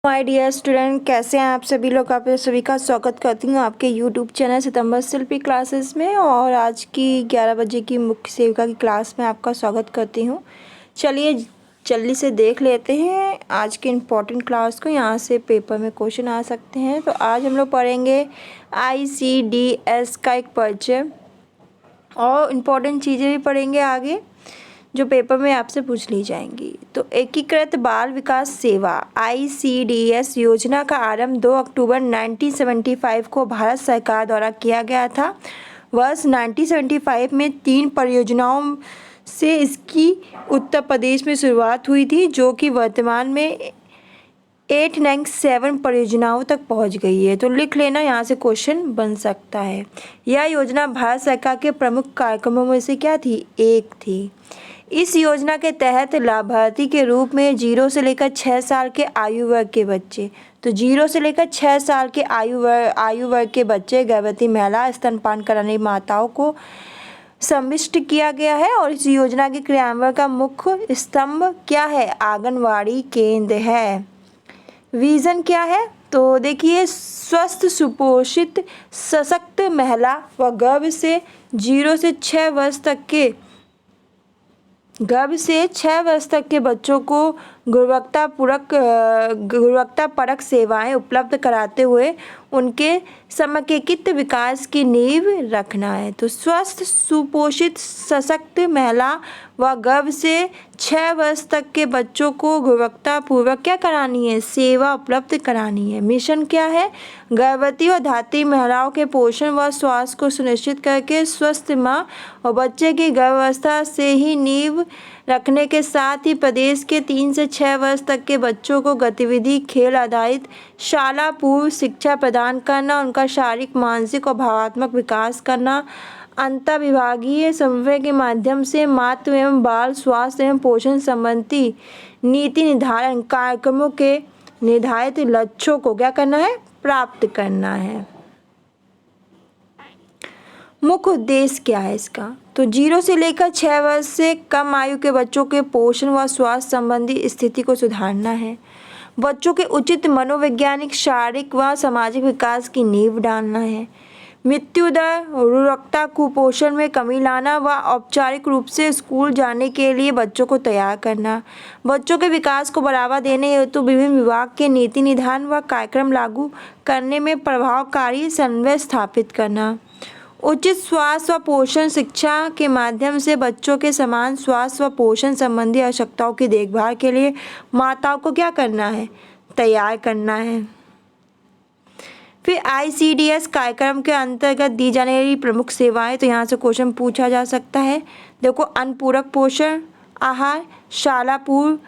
My dear student, कैसे हैं आप सभी लोग। आप सभी का स्वागत करती हूँ आपके यूट्यूब चैनल सितंबर शिल्पी क्लासेस में। और आज की 11 बजे की मुख्य सेविका की क्लास में आपका स्वागत करती हूँ। चलिए जल्दी से देख लेते हैं आज के इम्पोर्टेंट क्लास को। यहाँ से पेपर में क्वेश्चन आ सकते हैं। तो आज हम लोग पढ़ेंगे ICDS का एक परिचय और इम्पोर्टेंट चीज़ें भी पढ़ेंगे आगे जो पेपर में आपसे पूछ ली जाएंगी। तो एकीकृत बाल विकास सेवा ICDS योजना का आरंभ 2 अक्टूबर 1975 को भारत सरकार द्वारा किया गया था। वर्ष 1975 में 3 परियोजनाओं से इसकी उत्तर प्रदेश में शुरुआत हुई थी, जो कि वर्तमान में 897 परियोजनाओं तक पहुंच गई है। तो लिख लेना, यहाँ से क्वेश्चन बन सकता है। यह योजना भारत सरकार के प्रमुख कार्यक्रमों में से क्या थी? एक थी। इस योजना के तहत लाभार्थी के रूप में 0 से लेकर 6 साल के आयु वर्ग के बच्चे, तो 0 से लेकर 6 साल के आयु वर्ग के बच्चे, गर्भवती महिला, स्तनपान कराने माताओं को सम्मिलित किया गया है। और इस योजना के क्रियान्वयन का मुख्य स्तंभ क्या है? आंगनवाड़ी केंद्र है। विजन क्या है? तो देखिए, स्वस्थ, सुपोषित, सशक्त महिला व गर्भ से 6 वर्ष तक के बच्चों को गुणवत्तापरक सेवाएं उपलब्ध कराते हुए उनके समेकित विकास की नींव रखना है। तो स्वस्थ, सुपोषित, सशक्त महिला व गर्भ से 6 वर्ष तक के बच्चों को गुणवत्तापूर्वक क्या करानी है? सेवा उपलब्ध करानी है। मिशन क्या है? गर्भवती और धात्री महिलाओं के पोषण व स्वास्थ्य को सुनिश्चित करके स्वस्थ माँ और बच्चे की गर्भावस्था से ही नींव रखने के साथ ही प्रदेश के 3 से 6 वर्ष तक के बच्चों को गतिविधि, खेल आधारित शाला पूर्व शिक्षा प्रदान करना, उनका शारीरिक, मानसिक और भावात्मक विकास करना, अंतर्विभागीय समन्वय के माध्यम से मातृ एवं बाल स्वास्थ्य एवं पोषण संबंधी नीति निर्धारण कार्यक्रमों के निर्धारित लक्ष्यों को क्या करना है? प्राप्त करना है। मुख्य उद्देश्य क्या है इसका? तो 0 से लेकर 6 वर्ष से कम आयु के बच्चों के पोषण व स्वास्थ्य संबंधी स्थिति को सुधारना है। बच्चों के उचित मनोवैज्ञानिक, शारीरिक व सामाजिक विकास की नींव डालना है। मृत्यु दर, रुग्णता, कुपोषण में कमी लाना व औपचारिक रूप से स्कूल जाने के लिए बच्चों को तैयार करना। बच्चों के विकास को बढ़ावा देने हेतु विभिन्न विभाग के नीति निर्धारण व कार्यक्रम लागू करने में प्रभावकारी समन्वय स्थापित करना। उचित स्वास्थ्य व पोषण शिक्षा के माध्यम से बच्चों के समान स्वास्थ्य व पोषण संबंधी आवश्यकताओं की देखभाल के लिए माताओं को क्या करना है? तैयार करना है। फिर ICDS कार्यक्रम के अंतर्गत दी जाने वाली प्रमुख सेवाएं, तो यहाँ से क्वेश्चन पूछा जा सकता है। देखो, अन्नपूरक पोषण आहार, शाला पूर्व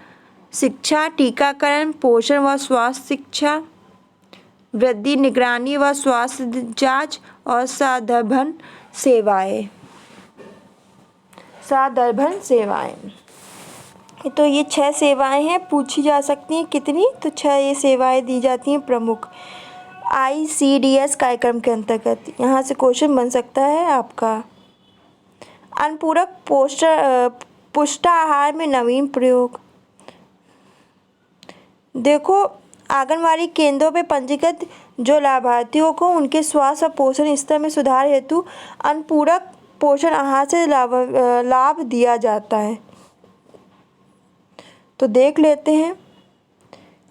शिक्षा, टीकाकरण, पोषण व स्वास्थ्य शिक्षा, वृद्धि, निगरानी व स्वास्थ्य जांच और साधर्भन सेवाएं। तो ये 6 सेवाएं हैं, पूछी जा सकती हैं। कितनी? तो 6 ये सेवाएं दी जाती हैं प्रमुख ICDS कार्यक्रम के अंतर्गत। यहाँ से क्वेश्चन बन सकता है आपका, अन्नपूरक पुष्टाहार में नवीन प्रयोग। देखो, आंगनवाड़ी केंद्रों पे पंजीकृत जो लाभार्थियों को उनके स्वास्थ्य और पोषण स्तर में सुधार हेतु अन्नपूरक पोषण आहार से लाभ दिया जाता है। तो देख लेते हैं।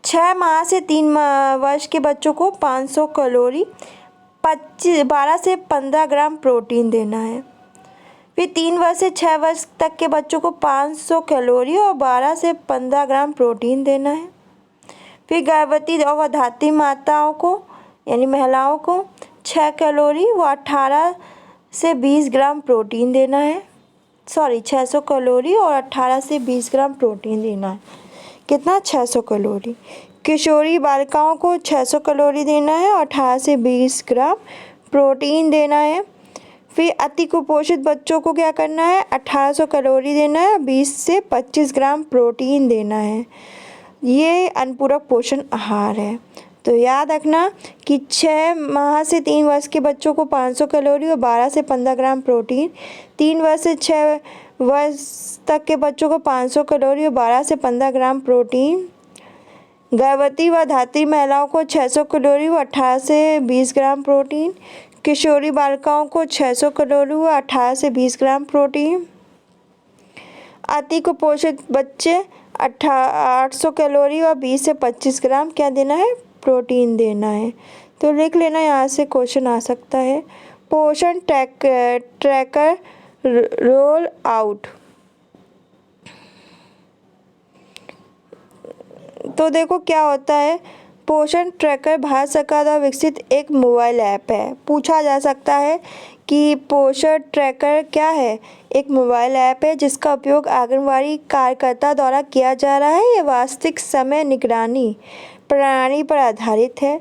6 माह से 3 वर्ष के बच्चों को 500 कैलोरी, 12 से 15 ग्राम प्रोटीन देना है। फिर 3 वर्ष से 6 वर्ष तक के बच्चों को 500 कैलोरी और 12 से 15 ग्राम प्रोटीन देना है। फिर गर्भवती और धात्री माताओं को यानी महिलाओं को 6 कैलोरी व 18 से 20 ग्राम प्रोटीन देना है। 600 कैलोरी और 18 से 20 ग्राम प्रोटीन देना है। कितना? 600 कैलोरी। किशोरी बालिकाओं को 600 कैलोरी देना है और 18 से 20 ग्राम प्रोटीन देना है। फिर अति कुपोषित बच्चों को क्या करना है? 1800 कैलोरी देना है, 20 से 25 ग्राम प्रोटीन देना है। ये अनुपूरक पोषण आहार है। तो याद रखना कि 6 माह से 3 वर्ष के बच्चों को 500 कैलोरी और 12 से 15 ग्राम प्रोटीन, 3 वर्ष से 6 वर्ष तक के बच्चों को 500 कैलोरी और 12 से 15 ग्राम प्रोटीन, गर्भवती व धात्री महिलाओं को 600 कैलोरी व 18 से 20 ग्राम प्रोटीन। किशोरी बालिकाओं को 600 कैलोरी व 18 से 20 ग्राम प्रोटीन। अति कुपोषित बच्चे 800 कैलोरी व 20 से 25 ग्राम क्या देना है, प्रोटीन देना है। तो लिख लेना, यहाँ से क्वेश्चन आ सकता है। पोषण ट्रैकर रोल आउट। तो देखो क्या होता है, पोषण ट्रैकर भारत सरकार द्वारा विकसित एक मोबाइल ऐप है। पूछा जा सकता है कि पोषण ट्रैकर क्या है। एक मोबाइल ऐप है जिसका उपयोग आंगनबाड़ी कार्यकर्ता द्वारा किया जा रहा है। यह वास्तविक समय निगरानी प्रणाली पर आधारित है।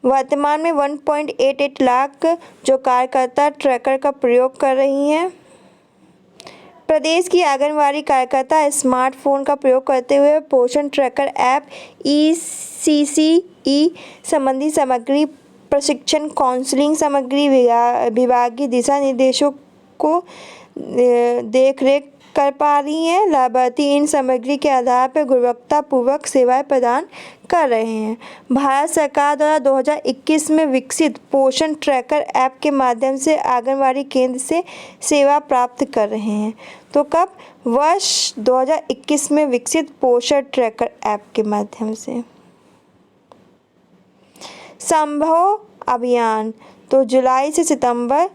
वर्तमान में 1.88 लाख जो कार्यकर्ता ट्रैकर का प्रयोग कर रही हैं। प्रदेश की आंगनबाड़ी कार्यकर्ता स्मार्टफोन का प्रयोग करते हुए पोषण ट्रैकर ऐप ECCE संबंधी सामग्री, प्रशिक्षण, काउंसलिंग सामग्री, विभागीय दिशा निर्देशों को देखरेख कर पा रही हैं। लाभार्थी इन सामग्री के आधार पर गुणवत्तापूर्वक सेवाएं प्रदान कर रहे हैं। भारत सरकार द्वारा 2021 में विकसित पोषण ट्रैकर ऐप के माध्यम से आंगनबाड़ी केंद्र से सेवा प्राप्त कर रहे हैं। तो कब, वर्ष 2021 में विकसित पोषण ट्रैकर ऐप के माध्यम से। संभव अभियान, तो जुलाई से सितंबर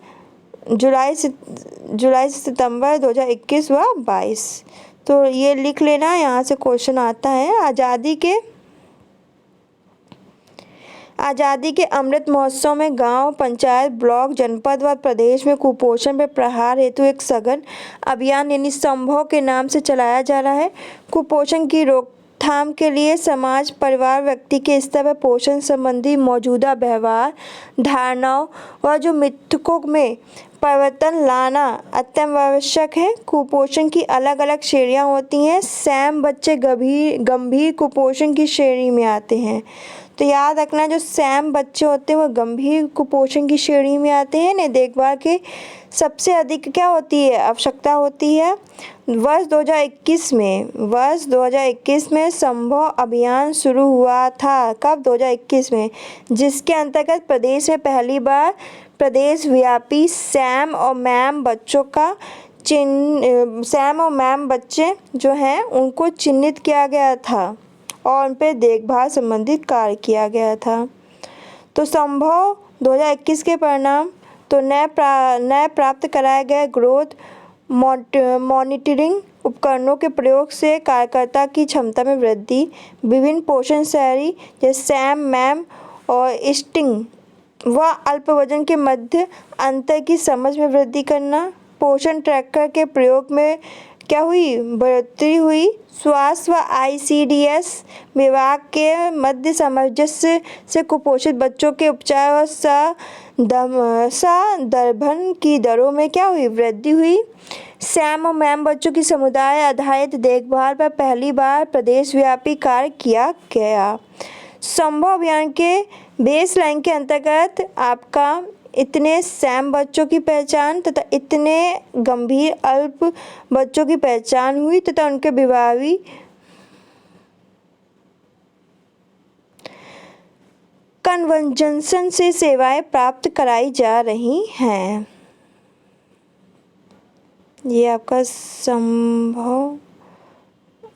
2021 व 22। तो ये लिख लेना, यहाँ से क्वेश्चन आता है। आज़ादी के अमृत महोत्सव में गांव, पंचायत, ब्लॉक, जनपद व प्रदेश में कुपोषण पर प्रहार हेतु एक सघन अभियान यानी संभव के नाम से चलाया जा रहा है। कुपोषण की रोकथाम के लिए समाज, परिवार, व्यक्ति के स्तर पर पोषण संबंधी मौजूदा व्यवहार, धारणाओं व जो मिथकों में परिवर्तन लाना अत्यंत आवश्यक है। कुपोषण की अलग अलग श्रेणियां होती हैं। सैम बच्चे गंभीर कुपोषण की श्रेणी में आते हैं। तो याद रखना, जो सैम बच्चे होते हैं वो गंभीर कुपोषण की श्रेणी में आते हैं। इन्हें देखभाल की सबसे अधिक क्या होती है, आवश्यकता होती है। वर्ष 2021 में संभव अभियान शुरू हुआ था। कब, 2021 में, जिसके अंतर्गत प्रदेश में पहली बार प्रदेश व्यापी सैम और मैम बच्चे जो हैं उनको चिन्हित किया गया था और उन पर देखभाल संबंधित कार्य किया गया था। तो संभव 2021 के परिणाम, तो नए प्राप्त कराए गए ग्रोथ मॉनिटरिंग उपकरणों के प्रयोग से कार्यकर्ता की क्षमता में वृद्धि, विभिन्न पोषण शैली जैसे सैम, मैम और स्टिंग व अल्प वजन के मध्य अंतर की समझ में वृद्धि करना। पोषण ट्रैकर के प्रयोग में क्या हुई, बढ़ोतरी हुई। स्वास्थ्य व ICDS विभाग के मध्य सामंजस्य से कुपोषित बच्चों के उपचार और संदर्भन की दरों में क्या हुई, वृद्धि हुई। सैम और मैम बच्चों की समुदाय आधारित देखभाल पर पहली बार प्रदेश व्यापी कार्य किया गया। संभव अभियान के बेसलाइन के अंतर्गत आपका इतने सैम बच्चों की पहचान तथा इतने गंभीर अल्प बच्चों की पहचान हुई तथा उनके विभावी कन्वर्जेंस से सेवाएं प्राप्त कराई जा रही हैं। ये आपका संभव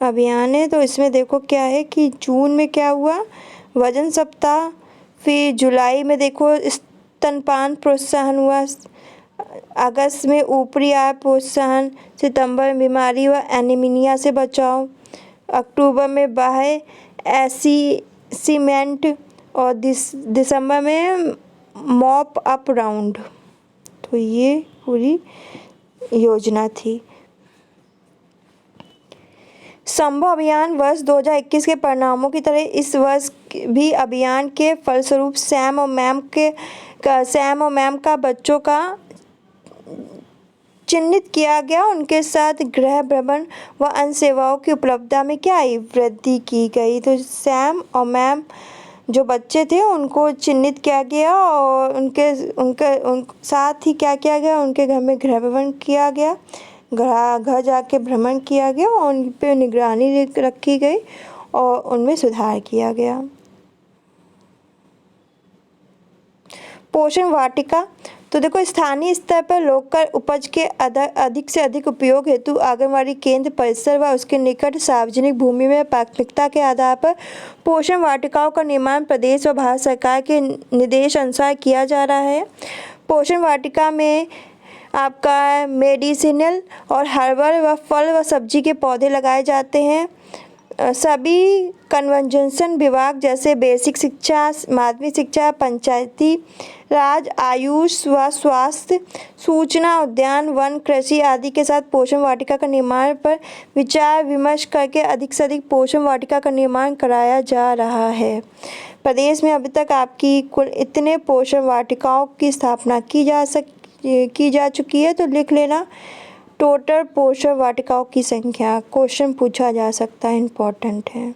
अभियान है। तो इसमें देखो क्या है कि जून में क्या हुआ, वजन सप्ताह, फिर जुलाई में देखो स्तनपान प्रोत्साहन हुआ, अगस्त में ऊपरी आय प्रोत्साहन, सितंबर में बीमारी व एनीमिया से बचाव, अक्टूबर में बाह्य असेसमेंट और दिसंबर में मॉप अप राउंड। तो ये पूरी योजना थी। संभव अभियान वर्ष 2021 के परिणामों की तरह इस वर्ष भी अभियान के फलस्वरूप सैम और मैम का बच्चों का चिन्हित किया गया। उनके साथ गृह भ्रमण व अन्य सेवाओं की उपलब्धता में क्या आई, वृद्धि की गई। तो सैम और मैम जो बच्चे थे उनको चिन्हित किया गया और उनके साथ ही क्या किया गया, उनके घर में गृह भ्रमण किया गया, घर जाके भ्रमण किया गया और उन पर निगरानी रखी गई और उनमें सुधार किया गया। पोषण वाटिका, तो देखो स्थानीय स्तर पर लोकल उपज के अधिक से अधिक उपयोग हेतु आंगनबाड़ी केंद्र परिसर व उसके निकट सार्वजनिक भूमि में प्राथमिकता के आधार पर पोषण वाटिकाओं का निर्माण प्रदेश व भारत सरकार के निर्देश अनुसार किया जा रहा है। पोषण वाटिका में आपका मेडिसिनल और हर्बल व फल व सब्जी के पौधे लगाए जाते हैं। सभी कन्वर्जेंशन विभाग जैसे बेसिक शिक्षा, माध्यमिक शिक्षा, पंचायती राज, आयुष व स्वास्थ्य, सूचना, उद्यान, वन, कृषि आदि के साथ पोषण वाटिका का निर्माण पर विचार विमर्श करके अधिक से अधिक पोषण वाटिका का निर्माण कराया जा रहा है। प्रदेश में अभी तक आपकी कुल इतने पोषण वाटिकाओं की स्थापना की जा चुकी है, तो लिख लेना टोटल पोषण वाटिकाओं की संख्या। क्वेश्चन पूछा जा सकता है, इम्पोर्टेंट है।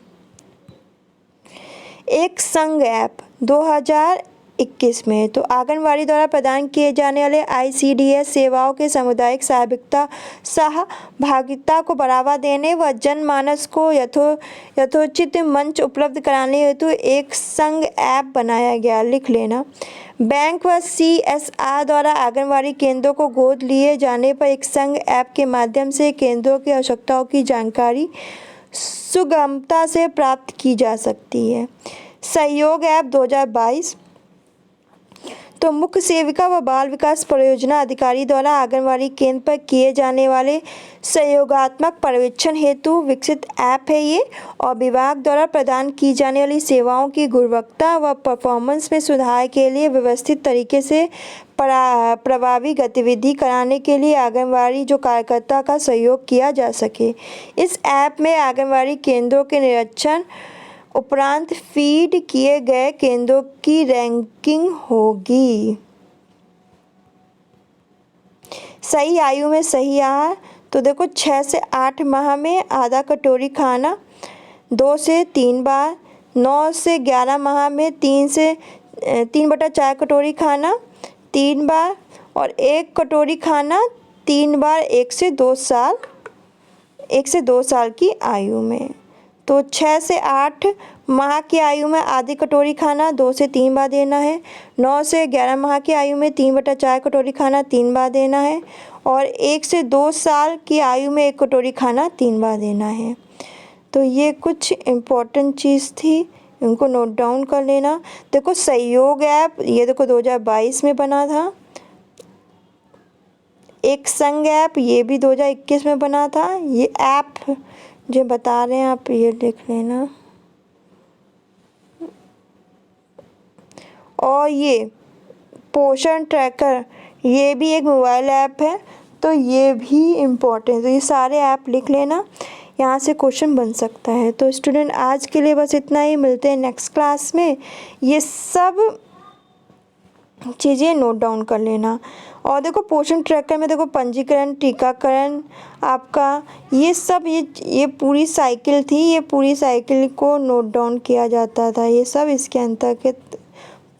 एक संघ ऐप 2021 में तो आंगनबाड़ी द्वारा प्रदान किए जाने वाले ICDS सेवाओं के सामुदायिक सहभागिता को बढ़ावा देने व जनमानस को यथोचित मंच उपलब्ध कराने हेतु एक संघ ऐप बनाया गया। लिख लेना। बैंक व CSR द्वारा आंगनबाड़ी केंद्रों को गोद लिए जाने पर एक संघ ऐप के माध्यम से केंद्रों की आवश्यकताओं की जानकारी सुगमता से प्राप्त की जा सकती है। सहयोग ऐप 2022, तो मुख्य सेविका व बाल विकास परियोजना अधिकारी द्वारा आंगनबाड़ी केंद्र पर किए जाने वाले सहयोगात्मक पर्यवेक्षण हेतु विकसित ऐप है ये, और विभाग द्वारा प्रदान की जाने वाली सेवाओं की गुणवत्ता व परफॉर्मेंस में सुधार के लिए व्यवस्थित तरीके से प्रभावी गतिविधि कराने के लिए आंगनबाड़ी जो कार्यकर्ता का सहयोग किया जा सके। इस ऐप में आंगनबाड़ी केंद्रों के निरीक्षण उपरांत फीड किए गए केंद्रों की रैंकिंग होगी। सही आयु में सही आहार, तो देखो 6 से 8 माह में आधा कटोरी खाना 2 से 3 बार, 9 से 11 माह में 3/4 कटोरी खाना 3 बार, और 1 कटोरी खाना 3 बार 1 से 2 साल की आयु में। तो 6 से 8 माह की आयु में आधी कटोरी खाना 2 से 3 बार देना है। 9 से 11 माह की आयु में 3/4 कटोरी खाना 3 बार देना है, और 1 से 2 साल की आयु में 1 कटोरी खाना 3 बार देना है। तो ये कुछ इम्पोर्टेंट चीज़ थी, इनको नोट डाउन कर लेना। देखो सहयोग ऐप ये देखो 2022 में बना था। एक संघ ऐप ये भी 2021 में बना था। ये ऐप जो बता रहे हैं आप ये देख लेना। और ये पोषण ट्रैकर ये भी एक मोबाइल ऐप है, तो ये भी इम्पोर्टेंट। तो ये सारे ऐप लिख लेना, यहाँ से क्वेश्चन बन सकता है। तो स्टूडेंट आज के लिए बस इतना ही, मिलते हैं नेक्स्ट क्लास में। ये सब चीज़ें नोट डाउन कर लेना। और देखो पोषण ट्रैकर में देखो पंजीकरण, टीकाकरण आपका ये सब ये पूरी साइकिल थी। ये पूरी साइकिल को नोट डाउन किया जाता था। ये सब इसके अंतर्गत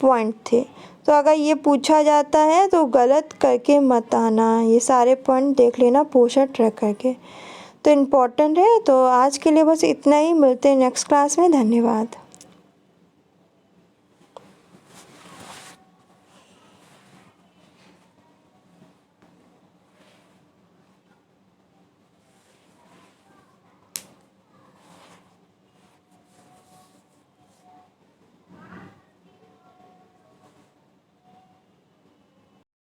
पॉइंट थे। तो अगर ये पूछा जाता है तो गलत करके मत आना। ये सारे पॉइंट देख लेना पोषण ट्रैकर के, तो इम्पोर्टेंट है। तो आज के लिए बस इतना ही, मिलते हैं नेक्स्ट क्लास में। धन्यवाद।